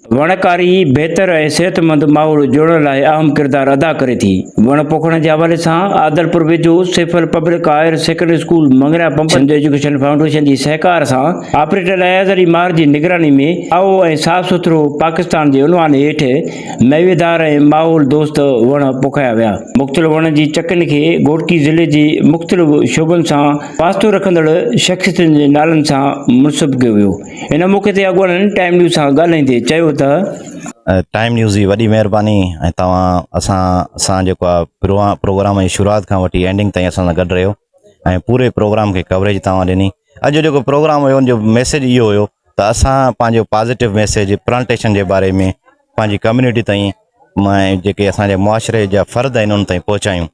वणकारी बेहतर ऐं सेहतमंद माहौल जोड़ण लाइ अहम किरदारु अदा करे थी। वण पोखण जे हवाले सां आदलपुर वेझो सैफल पब्लिक हायर सेकेंडरी स्कूल मंगरा पंप सिंध एजुकेशन फाउंडेशन जी सहकार सां ऑपरेटर अयाज़ अली मार जी निगरानी में आओ ऐं साफ़ सुथरो पाकिस्तान जे उनवान हेठि मेवेदार ऐं माहौल दोस्त वण पोखाया विया। मुख़्तलिफ़ वणनि जी चकनि खे घोटकी ज़िले जे मुख़्तलिफ़ शोबनि सां वास्तो रखंदड़ शख़्सियतुनि जे नालनि सां मुनसब कयो वियो। इन मौक़े ते अॻुवाणनि टाइम न्यूज़ सां ॻाल्हाईंदे चयो टाइम न्यूज़ जी वॾी महिरबानी ऐं तव्हां असां जेको आहे प्रोग्राम जी शुरूआत खां वठी एंडिंग ताईं असां सां गॾु रहियो ऐं पूरे प्रोग्राम खे कवरेज तव्हां ॾिनी। अॼु जेको प्रोग्राम हुयो उनजो मैसेज इहो हुयो त असां पंहिंजो पॉज़िटिव मैसेज प्लांटेशन जे बारे में पंहिंजी कम्यूनिटी ताईं जेके असांजे मुआशरे जा फ़र्द आहिनि उन ताईं पहुचायूं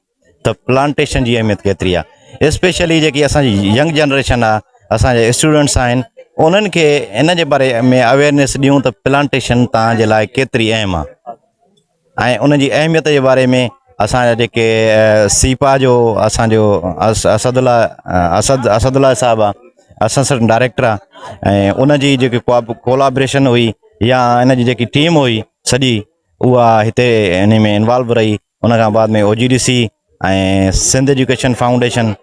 त प्लांटेशन जी अहमियत केतिरी आहे। स्पेशली जेकी असांजी यंग जनरेशन आहे, असांजे स्टूडेंट्स आहिनि, उन्हनि खे इन जे बारे में अवेयरनेस ॾियूं त प्लांटेशन तव्हांजे लाइ केतिरी अहम आहे ऐं उन जी अहमियत जे बारे में असांजा जेके सीपा जो असांजो असदुल्ला साहिबु आहे, असिस्टेंट डायरेक्टर आहे, ऐं उन जी जेकी कोलाब्रेशन हुई या इन जी जेकी टीम हुई सॼी उहा हिते इन में इन्वॉल्व रही। उन खां बाद में OGDC ऐं सिंध एजुकेशन फाउंडेशन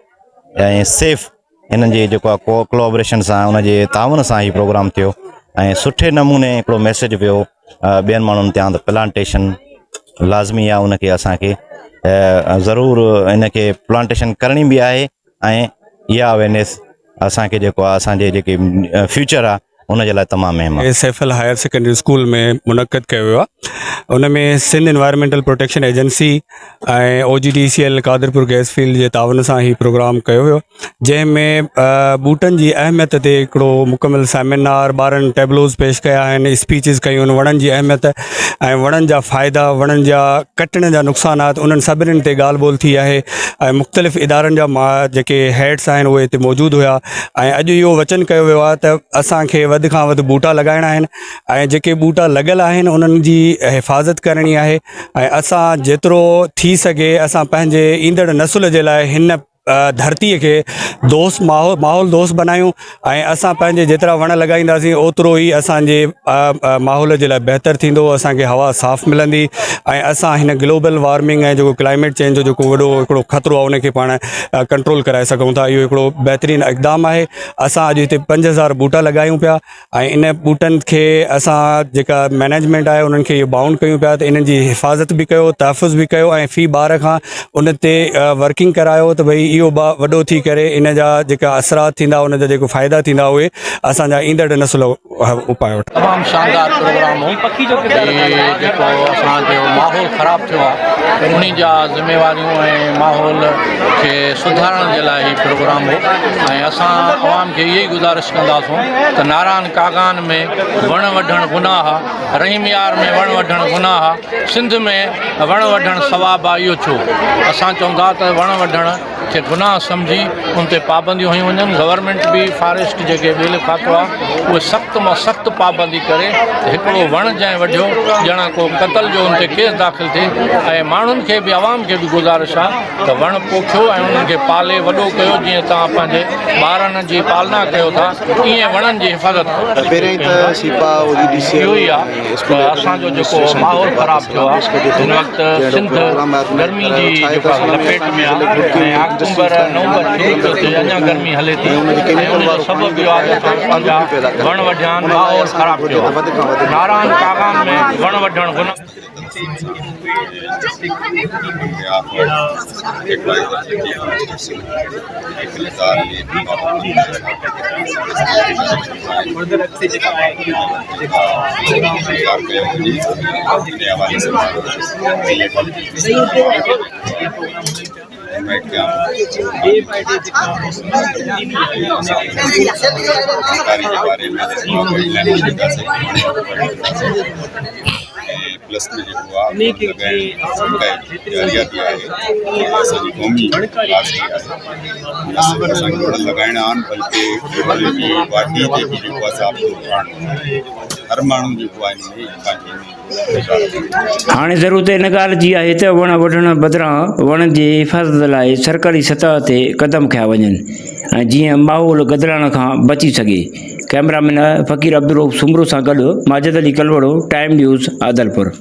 ऐं सेफ इन्हनि जे जेको आहे कोलाब्रेशन सां उन जे ताउन सां ही प्रोग्राम थियो ऐं सुठे नमूने हिकिड़ो मैसेज वियो ॿियनि माण्हुनि ते त प्लांटेशन लाज़मी आहे, उनखे असांखे ज़रूरु इनखे प्लांटेशन करणी बि आहे ऐं इहा अवेयरनेस असांखे जेको आहे असांजे जेके फ्यूचर आहे उन जे लाइ तमामु अहम आहे। सैफल हायर सेकेंडरी स्कूल में मुनक़द कयो वियो आहे। उन में सिंध एनवायरमेंटल प्रोटेक्शन एजेंसी ऐं OGDCL कादरपुर गैस फील्ड जे ताउन सां ही प्रोग्राम कयो वियो, जंहिंमें ॿूटनि जी अहमियत ते हिकिड़ो मुकमिल सेमिनार, ॿारनि टेबलोज़ पेश कया आहिनि, स्पीचिस कयूं आहिनि, वणनि जी अहमियत ऐं वणनि जा फ़ाइदा, वणनि जा कटण जा नुक़सानात, उन्हनि सभिनीनि ते ॻाल्हि ॿोल थी आहे ऐं मुख़्तलिफ़ इदारनि जा जेके हेड्स आहिनि उहे हिते मौजूदु हुया ऐं अॼु इहो वचन कयो वियो आहे त असांखे वधि खां वधि ॿूटा लॻाइणा आहिनि ऐं जेके ॿूटा लॻियल आहिनि उन्हनि जी हिफ़ाज़त करणी आहे ऐं असां जेतिरो थी सघे असां पंहिंजे ईंदड़ नसुल जे लाइ हिन धरतीअ खे माहौल दोस्त बनायूं ऐं असां पंहिंजे जेतिरा वण लॻाईंदासीं ओतिरो ई असांजे माहौल जे लाइ बहितर थींदो, असांखे हवा साफ़ मिलंदी ऐं असां हिन ग्लोबल वार्मिंग ऐं जेको क्लाइमेट चेंज जो जेको वॾो हिकिड़ो ख़तरो आहे उनखे पाण कंट्रोल कराए सघूं था। इहो हिकिड़ो बहितरीनु इक़दाम आहे। असां अॼु हिते 5000 ॿूटा लॻायूं पिया ऐं इन ॿूटनि खे असां जेका मैनेजमेंट आहे उन्हनि खे इहो बाउंड कयूं पिया त इन्हनि जी हिफ़ाज़त बि कयो, तहफ़ुज़ बि कयो ऐं फ़ी ॿार खां उन ते वर्किंग करायो त भई इहो वॾो थी करे इन जा जेका असरात थींदा, उन जा जेको फ़ाइदा थींदा उहे असांजा ईंदड़ नसुल उपाय वठंदा। तमामु शानदार प्रोग्राम हो। जेको असांजो माहौल ख़राबु थियो आहे उन जा ज़िम्मेवारियूं ऐं माहौल खे सुधारण जे लाइ ही प्रोग्राम हो ऐं असां अवाम खे इहा ई गुज़ारिश कंदासूं त नारायण कागान में वण वढणु गुनाह, रहीम यार में वण वढणु गुनाह, सिंध में वण वढणु सवाबु आहे। इहो छो असां चवंदा त वण वढण खे गुनाह सम्झी उन ते पाबंदियूं हयूं वञनि। गवर्नमेंट बि फॉरेस्ट जेके ॿेल खातो आहे उहे सख़्तु मां सख़्तु पाबंदी करे हिकिड़ो वण जंहिं वढियो ॼणा को क़तल जो उन ते केस दाख़िल थिए ऐं माण्हुनि खे बि आवाम खे बि गुज़ारिश आहे त वण पोखियो ऐं उन्हनि खे पाले वॾो कयो। जीअं तव्हां पंहिंजे ॿारनि जी पालना कयो था ईअं वणनि जी हिफ़ाज़त इहो ई आहे। असांजो जेको माहौल ख़राबु थियो आहे हिन वक़्तु सिंध गर्मी जी जेका लपेट में आहे ऐं अक्टूबर नवंबर शुरू थियो थिए अञा गर्मी हले थी ऐं उनजो सबबु इहो आहे त पंहिंजा वण वढिया आहिनि, माहौल ख़राबु थियो आहे। नारायण कागान में वण वढणु गुनाह प्लस में जेको आहे जारियाती आहे असांजी क़ौमी राष्ट्रीय आहे। न सिर्फ़ु असांखे वण लॻाइणा आहिनि बल्कि पार्टी जेकी जेको आहे साफ़ हर माण्हू जेको आहे हाणे ज़रूरत इन ॻाल्हि जी आहे त वण वढण बदिरां वणनि जी हिफ़ाज़त लाइ सरकारी सतह ते क़दम खया वञनि ऐं जीअं माहौल गदिलण खां बची सघे। कैमरामैन फ़कीर अब्दुल रऊफ़ सुमरू सां गॾु माजिद अली कलवड़ो, टाइम न्यूज़, आदलपुर।